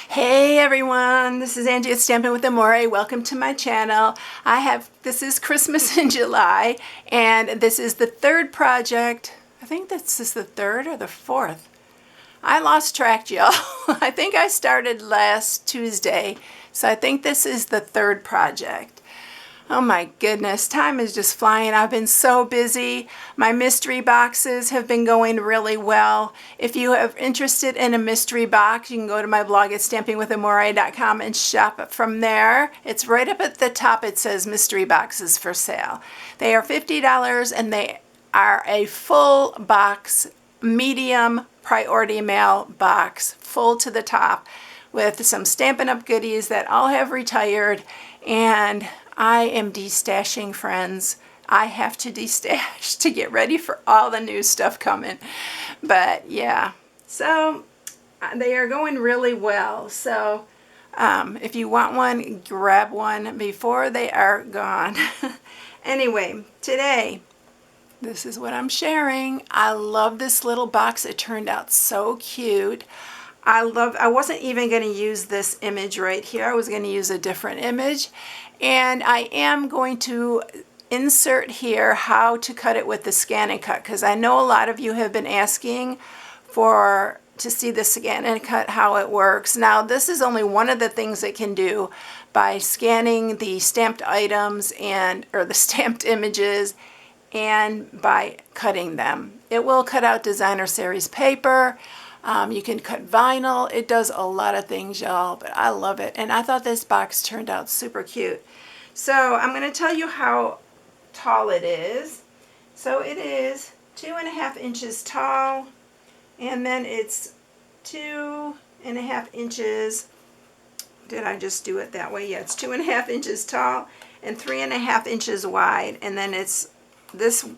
Hey everyone, this is Angie at Stampin' with Amore. Welcome to my channel. This is Christmas in July, and this is the third project. I think this is the third or the fourth. I lost track, y'all. I think I started last Tuesday, so I think this is the third project. Oh my goodness, time is just flying. I've been so busy. My mystery boxes have been going really well. If you are interested in a mystery box, you can go to my blog at StampingWithAmore.com and shop from there. It's right up at the top. It says mystery boxes for sale. They are $50 and they are a full box, medium priority mail box, full to the top with some Stampin' Up! Goodies that all have retired, and I am destashing, friends. I have to destash to get ready for all the new stuff coming. But yeah, so they are going really well. So if you want one, grab one before they are gone. Anyway, today, this is what I'm sharing. I love this little box. It turned out so cute. I wasn't even going to use this image right here. I was going to use a different image. And I am going to insert here how to cut it with the scan and cut, because I know a lot of you have been asking to see the scan and cut, how it works. Now, this is only one of the things it can do by scanning the stamped items or the stamped images and by cutting them. It will cut out designer series paper. You can cut vinyl. It does a lot of things, y'all, but I love it. And I thought this box turned out super cute. So I'm going to tell you how tall it is. So it is 2.5 inches tall, and then it's 2.5 inches. Did I just do it that way? Yeah, it's 2.5 inches tall and 3.5 inches wide, and then this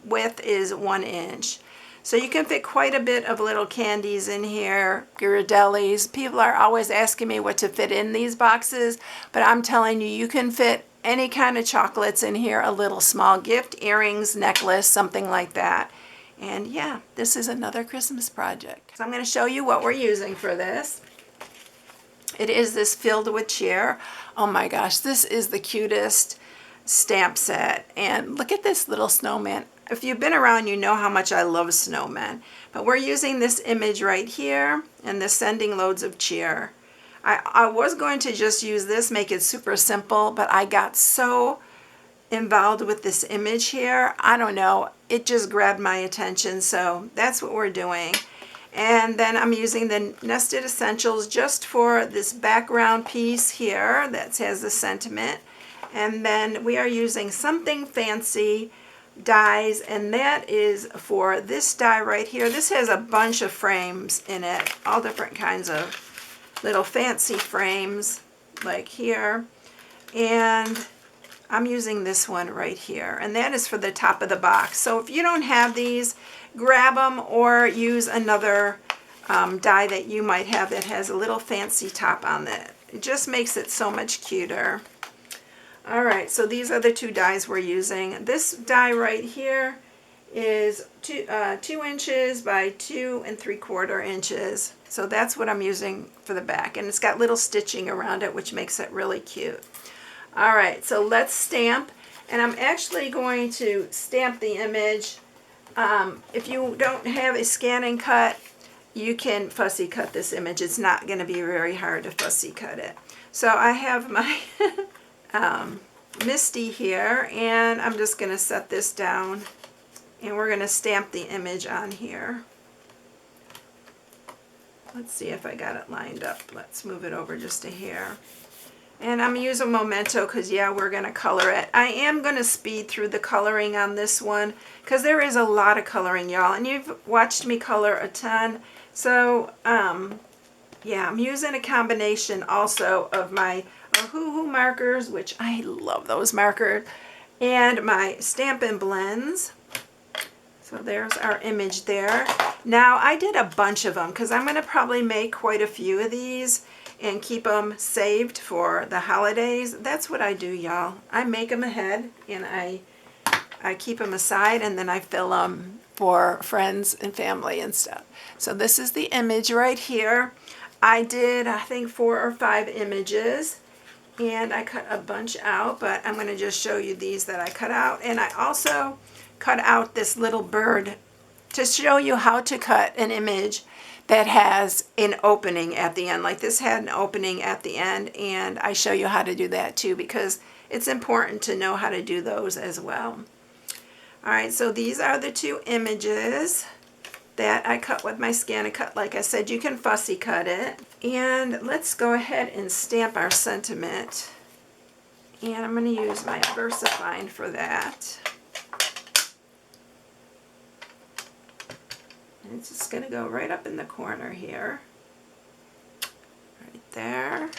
width is 1 inch. So you can fit quite a bit of little candies in here, Ghirardellis. People are always asking me what to fit in these boxes, but I'm telling you, you can fit any kind of chocolates in here, a little small gift, earrings, necklace, something like that. And yeah, this is another Christmas project. So I'm going to show you what we're using for this. It is this Filled with Cheer. Oh my gosh, this is the cutest stamp set. And look at this little snowman. If you've been around, you know how much I love snowmen. But we're using this image right here and the Sending Loads of Cheer. I was going to just use this, make it super simple, but I got so involved with this image here. I don't know. It just grabbed my attention, so that's what we're doing. And then I'm using the Nested Essentials just for this background piece here that has the sentiment. And then we are using Something Fancy dies, and that is for this die right here. This has a bunch of frames in it, all different kinds of little fancy frames like here, and I'm using this one right here, and that is for the top of the box. So if you don't have these, grab them or use another die that you might have that has a little fancy top on it. It just makes it so much cuter. Alright, so these are the two dies we're using. This die right here is 2 inches by 2 3/4 inches. So that's what I'm using for the back. And it's got little stitching around it, which makes it really cute. Alright, so let's stamp. And I'm actually going to stamp the image. If you don't have a scan and cut, you can fussy cut this image. It's not going to be very hard to fussy cut it. So I have my Misty here, and I'm just going to set this down, and we're going to stamp the image on here. Let's see if I got it lined up. Let's move it over just a hair. And I'm using Memento because, yeah, we're going to color it. I am going to speed through the coloring on this one because there is a lot of coloring, y'all, and you've watched me color a ton. So, yeah, I'm using a combination also of my Hoo markers, which I love those markers, and my Stampin' Blends. So there's our image there. Now I did a bunch of them because I'm going to probably make quite a few of these and keep them saved for the holidays. That's what I do, y'all. I make them ahead and I keep them aside, and then I fill them for friends and family and stuff. So this is the image right here. I did, I think, 4 or 5 images, and I cut a bunch out, but I'm going to just show you these that I cut out. And I also cut out this little bird to show you how to cut an image that has an opening at the end. Like this had an opening at the end, and I show you how to do that too, because it's important to know how to do those as well. Alright, so these are the 2 images that I cut with my Stampin'Up. Like I said, you can fussy cut it. And let's go ahead and stamp our sentiment. And I'm going to use my VersaFine for that. And it's just going to go right up in the corner here. Right there.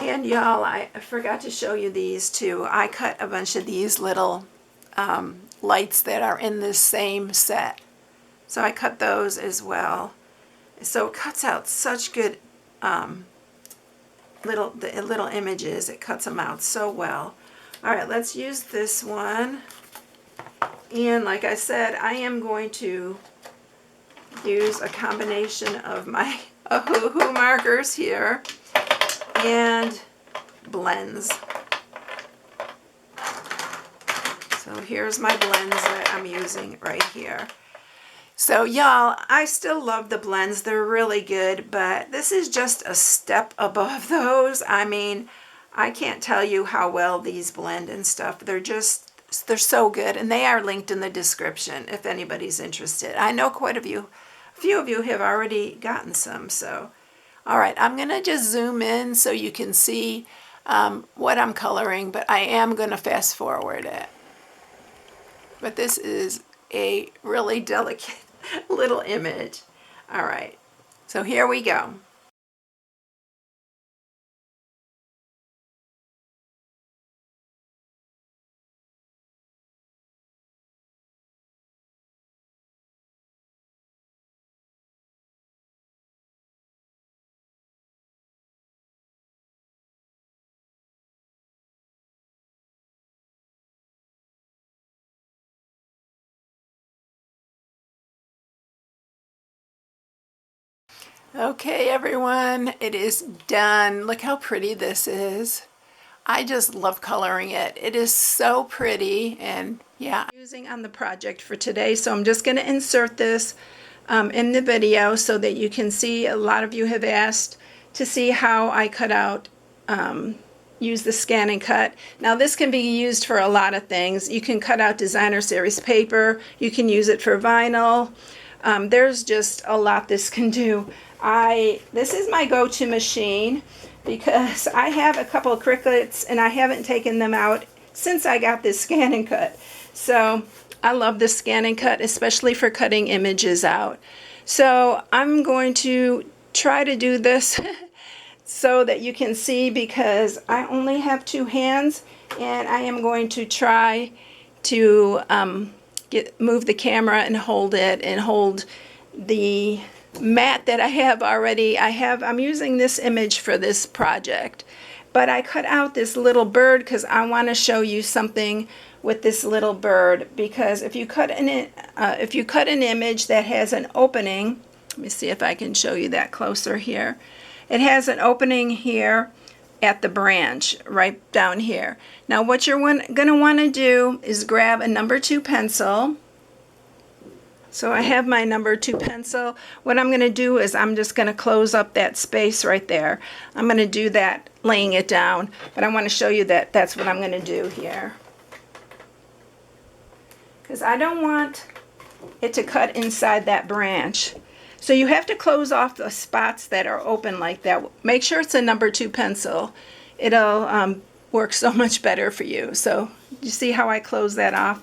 And y'all, I forgot to show you these too. I cut a bunch of these little lights that are in this same set. So I cut those as well. So it cuts out such good little images. It cuts them out so well. Alright, let's use this one. And like I said, I am going to use a combination of my Hoo markers here and blends. So here's my blends that I'm using right here. So y'all, I still love the blends. They're really good, but this is just a step above those. I mean, I can't tell you how well these blend and stuff. They're so good, and they are linked in the description if anybody's interested. I know a few of you have already gotten some, so. All right, I'm going to just zoom in so you can see what I'm coloring, but I am going to fast forward it. But this is a really delicate little image. All right, so here we go. Okay, everyone, it is done. Look how pretty this is. I just love coloring it. It is so pretty, and yeah. I'm using on the project for today, so I'm just going to insert this in the video so that you can see. A lot of you have asked to see how I cut out, use the scan and cut. Now this can be used for a lot of things. You can cut out designer series paper. You can use it for vinyl. There's just a lot this can do. This is my go-to machine because I have a couple of Cricuts and I haven't taken them out since I got this scan and cut. So I love this scan and cut, especially for cutting images out. So I'm going to try to do this so that you can see, because I only have 2 hands, and I am going to try to move the camera and hold it, and hold the mat that I have already. I'm using this image for this project, but I cut out this little bird because I want to show you something with this little bird. Because if you cut an image that has an opening, let me see if I can show you that closer here. It has an opening here at the branch right down here. Now what you're going to want to do is grab a number 2 pencil. So I have my number 2 pencil. What I'm going to do is I'm just going to close up that space right there. I'm going to do that laying it down, but I want to show you that that's what I'm going to do here. Because I don't want it to cut inside that branch. So you have to close off the spots that are open like that. Make sure it's a number 2 pencil. It'll work so much better for you. So you see how I close that off?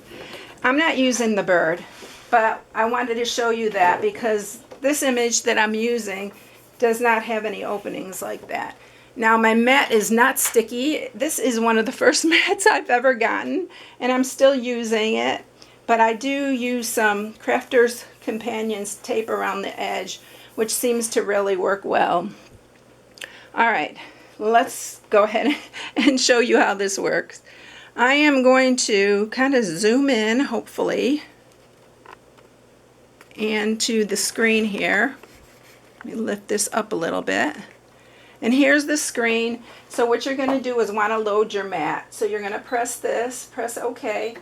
I'm not using the bird, but I wanted to show you that because this image that I'm using does not have any openings like that. Now my mat is not sticky. This is one of the first mats I've ever gotten, and I'm still using it. But I do use some Crafter's Companions tape around the edge, which seems to really work well. All right, let's go ahead and show you how this works. I am going to kind of zoom in, hopefully, and to the screen here. Let me lift this up a little bit. And here's the screen. So what you're going to do is want to load your mat. So you're going to press this, press OK.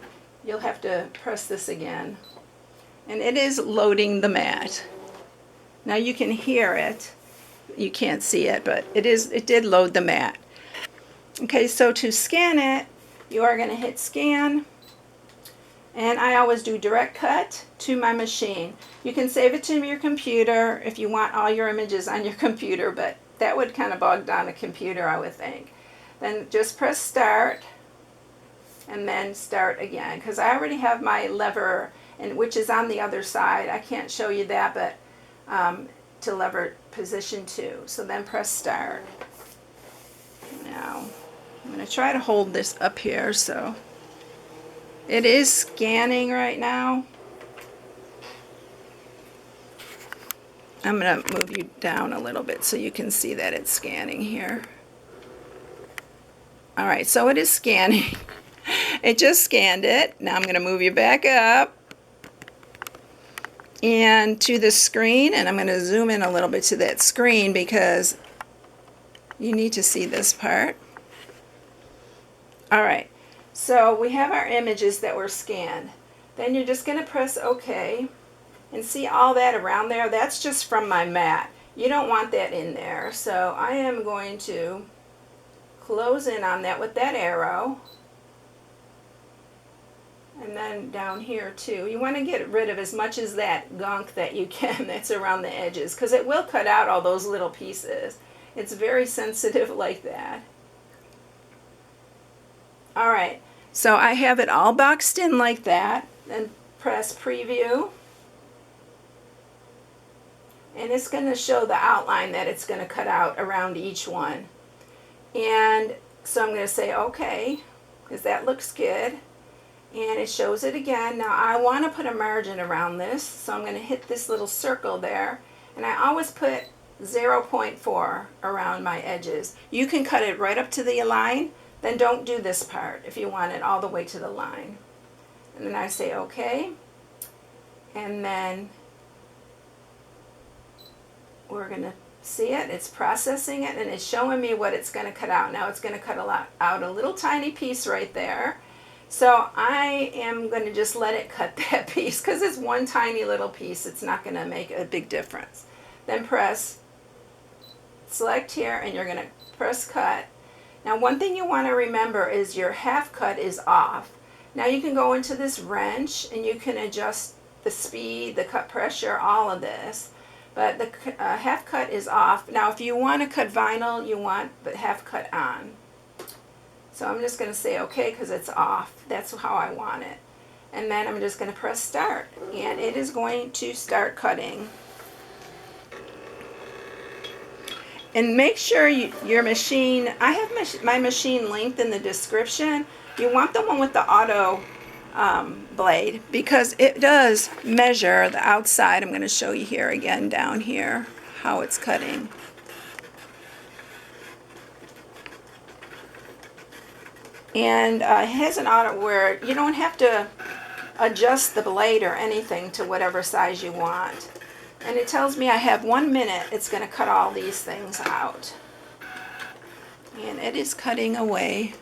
You'll have to press this again. And it is loading the mat. Now you can hear it. You can't see it, but it did load the mat. Okay, so to scan it, you are going to hit scan. And I always do direct cut to my machine. You can save it to your computer if you want all your images on your computer, but that would kind of bog down a computer, I would think. Then just press start and then start again, because I already have my lever, which is on the other side. I can't show you that, but to lever position 2. So then press start. Now I'm going to try to hold this up here. So it is scanning right now. I'm going to move you down a little bit so you can see that it's scanning here. All right, so it is scanning. It just scanned it. Now I'm going to move you back up and to the screen, and I'm going to zoom in a little bit to that screen because you need to see this part. All right, so we have our images that were scanned. Then you're just going to press OK. And see all that around there? That's just from my mat. You don't want that in there. So I am going to close in on that with that arrow. And then down here too. You want to get rid of as much as that gunk that you can that's around the edges, because it will cut out all those little pieces. It's very sensitive like that. Alright, so I have it all boxed in like that. Then press preview. And it's going to show the outline that it's going to cut out around each one. And so I'm going to say OK, because that looks good. And it shows it again. Now I want to put a margin around this, so I'm going to hit this little circle there. And I always put 0.4 around my edges. You can cut it right up to the line, then don't do this part if you want it all the way to the line. And then I say OK. And then we're going to see it. It's processing it, and it's showing me what it's going to cut out. Now it's going to cut out a little tiny piece right there. So I am going to just let it cut that piece, because it's one tiny little piece. It's not going to make a big difference. Then press select here, and you're going to press cut. Now one thing you want to remember is your half cut is off. Now you can go into this wrench and you can adjust the speed, the cut pressure, all of this. But the half cut is off. Now if you want to cut vinyl, you want the half cut on. So I'm just going to say OK because it's off. That's how I want it. And then I'm just going to press start. And it is going to start cutting. And make sure your machine, I have my machine linked in the description. You want the one with the auto blade, because it does measure the outside. I'm going to show you here again down here how it's cutting. And it has an auto where you don't have to adjust the blade or anything to whatever size you want. And it tells me I have 1 minute. It's going to cut all these things out. And it is cutting away.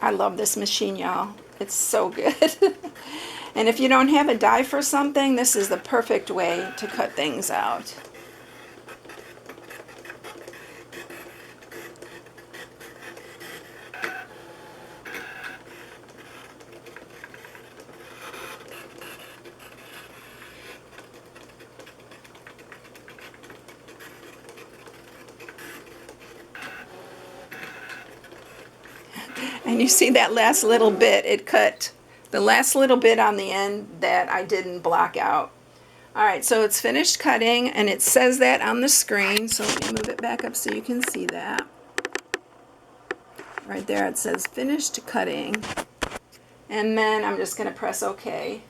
I love this machine, y'all. It's so good. And if you don't have a die for something, this is the perfect way to cut things out. And you see that last little bit, it cut the last little bit on the end that I didn't block out. Alright, so it's finished cutting, and it says that on the screen, so let me move it back up so you can see that. Right there it says finished cutting. And then I'm just going to press OK.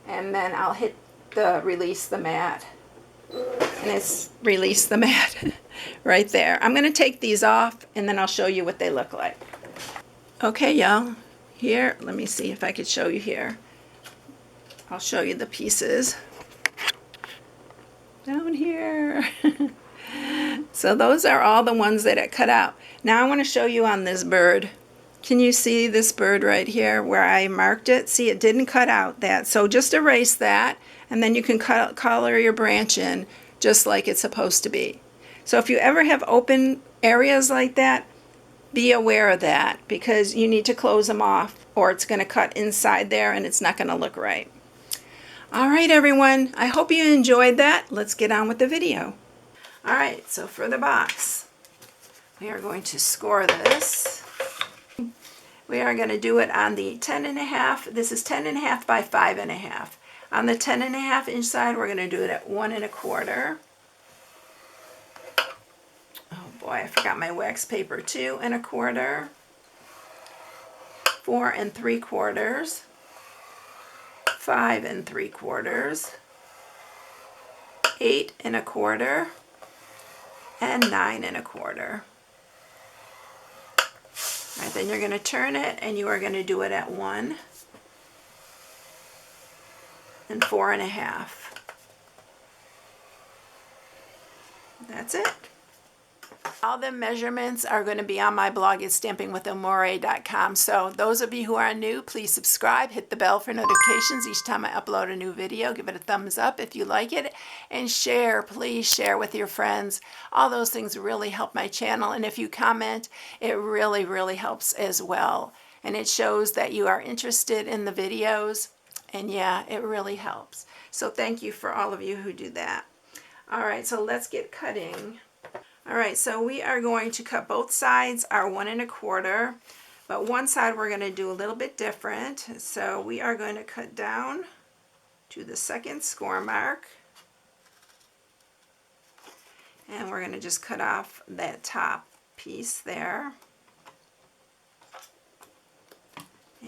And then I'll hit the release the mat. And it's release the mat. right there. I'm going to take these off and then I'll show you what they look like. Okay, y'all. Here, let me see if I could show you here. I'll show you the pieces. Down here. So those are all the ones that I cut out. Now I want to show you on this bird. Can you see this bird right here where I marked it? See, it didn't cut out that. So just erase that, and then you can color your branch in just like it's supposed to be. So if you ever have open areas like that, be aware of that because you need to close them off or it's going to cut inside there and it's not going to look right. All right, everyone. I hope you enjoyed that. Let's get on with the video. All right, so for the box, we are going to score this. We are going to do it on the 10.5. This is 10.5 by 5.5. On the 10.5 inch side, we're going to do it at 1 1/4. Oh boy, I forgot my wax paper. 2 1/4. 4 3/4. 5 3/4. 8 1/4. And 9 1/4. All right, then you're going to turn it and you are going to do it at 1 and 4 1/2. That's it. All the measurements are going to be on my blog at StampingWithAmore.com. So those of you who are new, please subscribe, hit the bell for notifications each time I upload a new video. Give it a thumbs up if you like it, and share. Please share with your friends. All those things really help my channel, and if you comment, it really, really helps as well. And it shows that you are interested in the videos, and yeah, it really helps. So thank you for all of you who do that. All right, so let's get cutting. All right, so we are going to cut both sides are 1 1/4, but one side we're going to do a little bit different. So we are going to cut down to the second score mark, and we're going to just cut off that top piece there.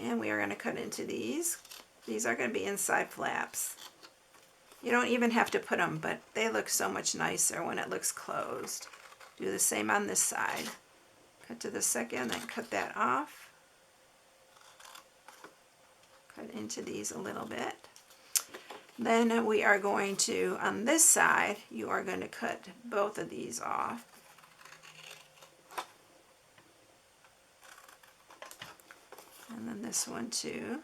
And we are going to cut into these. These are going to be inside flaps. You don't even have to put them, but they look so much nicer when it looks closed. Do the same on this side. Cut to the second, then cut that off. Cut into these a little bit. Then we are going to, on this side, you are going to cut both of these off. And then this one too.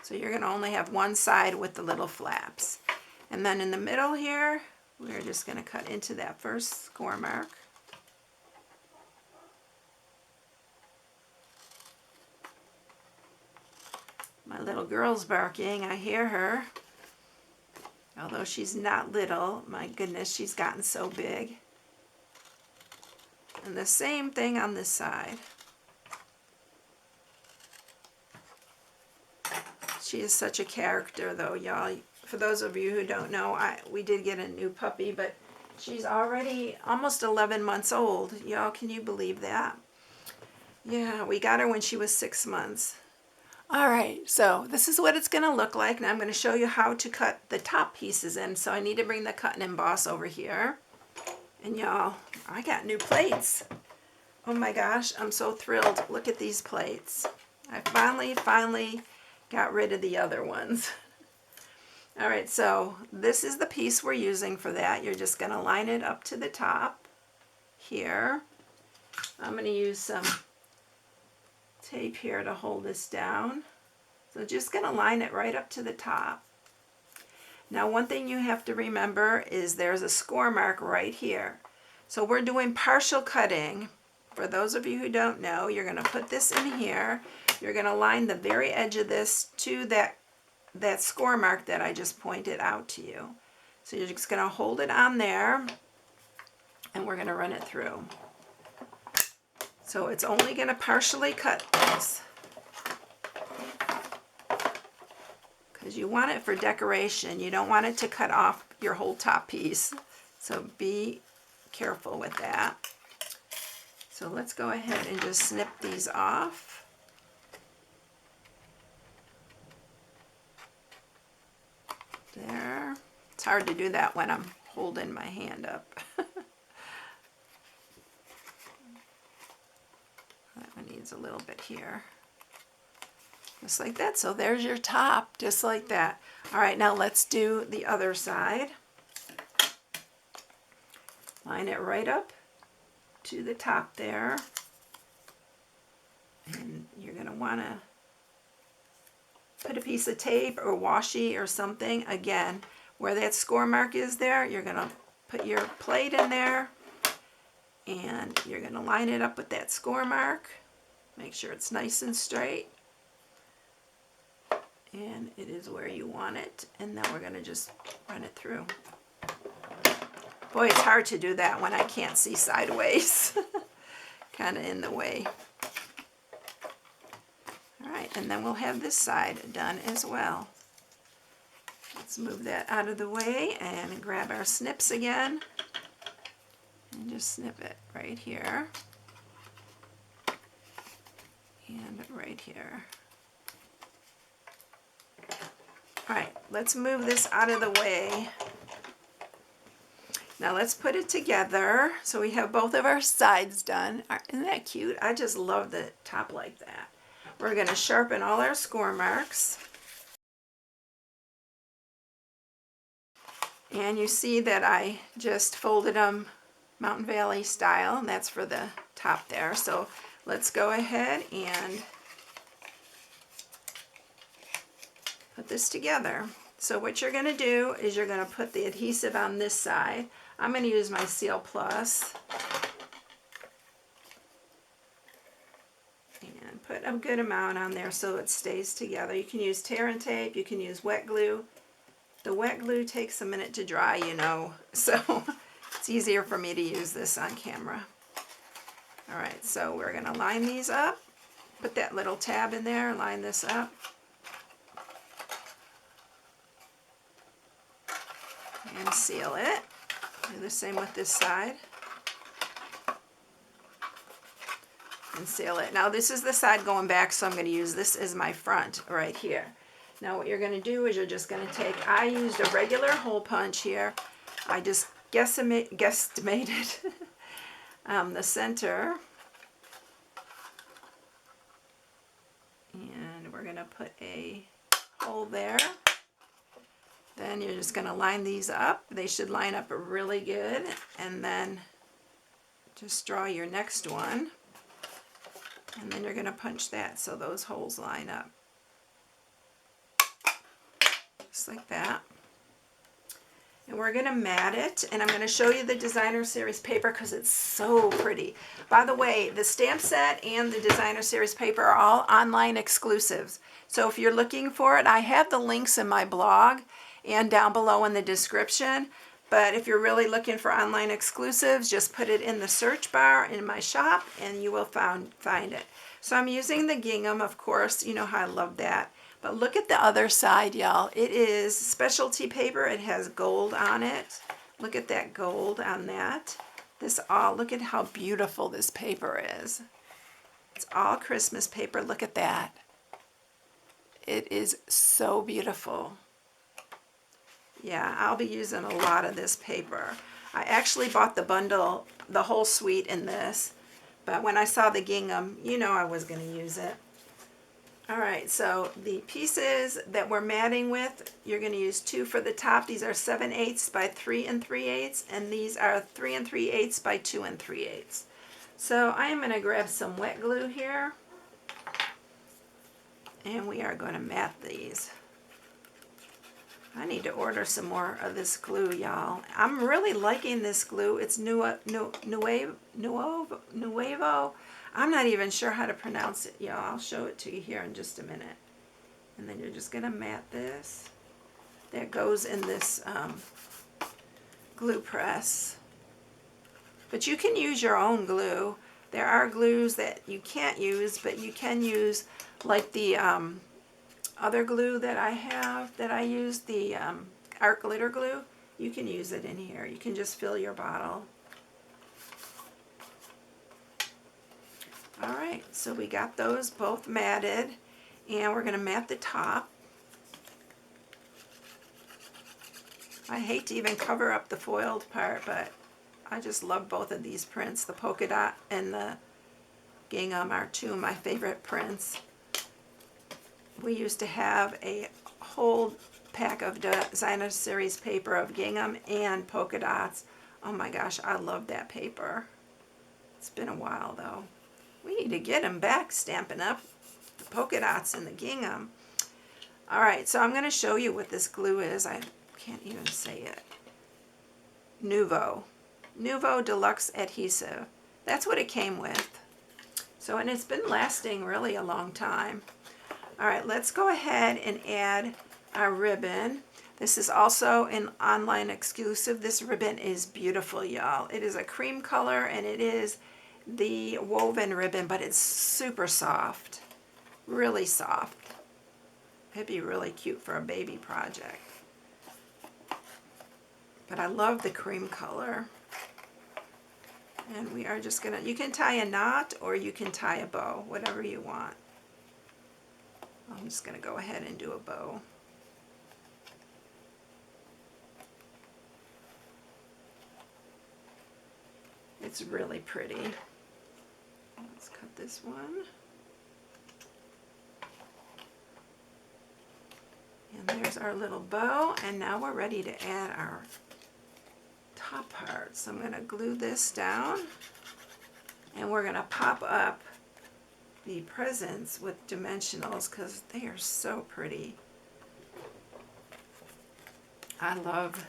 So you're going to only have one side with the little flaps. And then in the middle here, we're just going to cut into that first score mark. My little girl's barking. I hear her. Although she's not little, my goodness, she's gotten so big. And the same thing on this side. She is such a character though, y'all. For those of you who don't know, we did get a new puppy, but she's already almost 11 months old. Y'all, can you believe that? Yeah, we got her when she was 6 months. All right, so this is what it's going to look like. Now I'm going to show you how to cut the top pieces in. So I need to bring the cut and emboss over here. And y'all, I got new plates. Oh my gosh, I'm so thrilled. Look at these plates. I finally got rid of the other ones. All right, so this is the piece we're using for that. You're just going to line it up to the top here. I'm going to use some tape here to hold this down. So just going to line it right up to the top. Now one thing you have to remember is there's a score mark right here. So we're doing partial cutting. For those of you who don't know, you're going to put this in here. You're going to line the very edge of this to that score mark that I just pointed out to you. So you're just going to hold it on there and we're going to run it through. So it's only going to partially cut this because you want it for decoration. You don't want it to cut off your whole top piece. So be careful with that. So let's go ahead and just snip these off. there. It's hard to do that when I'm holding my hand up. That one needs a little bit here. Just like that. So there's your top, just like that. All right, now let's do the other side. Line it right up to the top there. And you're going to want to put a piece of tape or washi or something. Again, where that score mark is there, you're going to put your plate in there. And you're going to line it up with that score mark. Make sure it's nice and straight. And it is where you want it. And then we're going to just run it through. Boy, it's hard to do that when I can't see sideways. Kind of in the way. All right, and then we'll have this side done as well. Let's move that out of the way and grab our snips again. And just snip it right here. And right here. All right, let's move this out of the way. Now let's put it together. So we have both of our sides done. Isn't that cute? I just love the top like that. We're going to sharpen all our score marks. And you see that I just folded them Mountain Valley style, and that's for the top there. So let's go ahead and put this together. So what you're going to do is you're going to put the adhesive on this side. I'm going to use my Seal Plus. And put a good amount on there so it stays together. You can use tear and tape. You can use wet glue. The wet glue takes a minute to dry, you know. So it's easier for me to use this on camera. All right, so we're going to line these up. Put that little tab in there. Line this up. And seal it. Do the same with this side. And seal it. Now this is the side going back, so I'm going to use this as my front right here. Now what you're going to do is you're just going to take, I used a regular hole punch here. I just guesstimated the center. And we're going to put a hole there. Then you're just going to line these up. They should line up really good. And then just draw your next one. And then you're going to punch that so those holes line up. Just like that. And we're going to mat it. And I'm going to show you the Designer Series paper because it's so pretty. By the way, the stamp set and the Designer Series paper are all online exclusives. So if you're looking for it, I have the links in my blog and down below in the description. But if you're really looking for online exclusives, just put it in the search bar in my shop and you will find it. So I'm using the gingham, of course. You know how I love that. But look at the other side, y'all. It is specialty paper. It has gold on it. Look at that gold on that. Look at how beautiful this paper is. It's all Christmas paper. Look at that. It is so beautiful. Yeah, I'll be using a lot of this paper. I actually bought the bundle, the whole suite in this, but when I saw the gingham, you know I was going to use it. All right, so the pieces that we're matting with, you're going to use 2 for the top. These are 7/8 by 3 3/8, and these are 3 3/8 by 2 3/8. So I am going to grab some wet glue here, and we are going to mat these. I need to order some more of this glue, y'all. I'm really liking this glue. It's Nuevo. I'm not even sure how to pronounce it, y'all. I'll show it to you here in just a minute. And then you're just going to mat this. That goes in this glue press. But you can use your own glue. There are glues that you can't use, but you can use like the other glue that I have, that I use, the art glitter glue. You can use it in here. You can just fill your bottle. All right, so we got those both matted, and we're going to mat the top. I hate to even cover up the foiled part, but I just love both of these prints. The polka dot and the gingham are two of my favorite prints. We used to have a whole pack of Designer Series paper of gingham and polka dots. Oh my gosh, I love that paper. It's been a while though. We need to get them back, Stampin' Up, the polka dots and the gingham. All right, so I'm going to show you what this glue is. I can't even say it. Nuvo Deluxe Adhesive. That's what it came with. So, and it's been lasting really a long time. All right, let's go ahead and add our ribbon. This is also an online exclusive. This ribbon is beautiful, y'all. It is a cream color and it is the woven ribbon, but it's super soft, really soft. It'd be really cute for a baby project. But I love the cream color. And we are just gonna, you can tie a knot or you can tie a bow, whatever you want. I'm just gonna go ahead and do a bow. It's really pretty. Let's cut this one. And there's our little bow, and now we're ready to add our top part. So I'm going to glue this down, and we're going to pop up the presents with dimensionals because they are so pretty. I love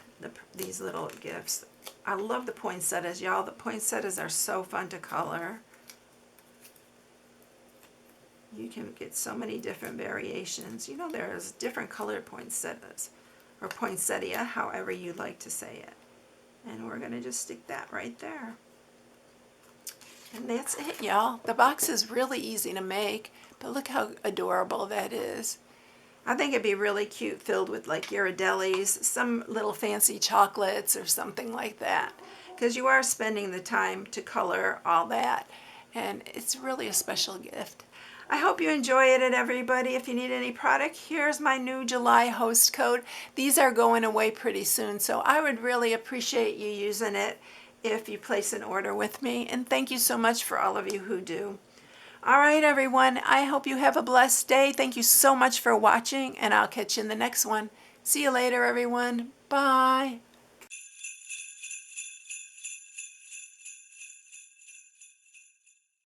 these little gifts. I love the poinsettias, y'all. The poinsettias are so fun to color. You can get so many different variations. You know, there's different colored poinsettias, or poinsettia, however you like to say it. And we're going to just stick that right there. And that's it, y'all. The box is really easy to make, but look how adorable that is. I think it'd be really cute filled with like Ghirardellis, some little fancy chocolates or something like that. Because you are spending the time to color all that. And it's really a special gift. I hope you enjoyed it, everybody. If you need any product, here's my new July host code. These are going away pretty soon, so I would really appreciate you using it if you place an order with me. And thank you so much for all of you who do. All right, everyone. I hope you have a blessed day. Thank you so much for watching, and I'll catch you in the next one. See you later, everyone. Bye.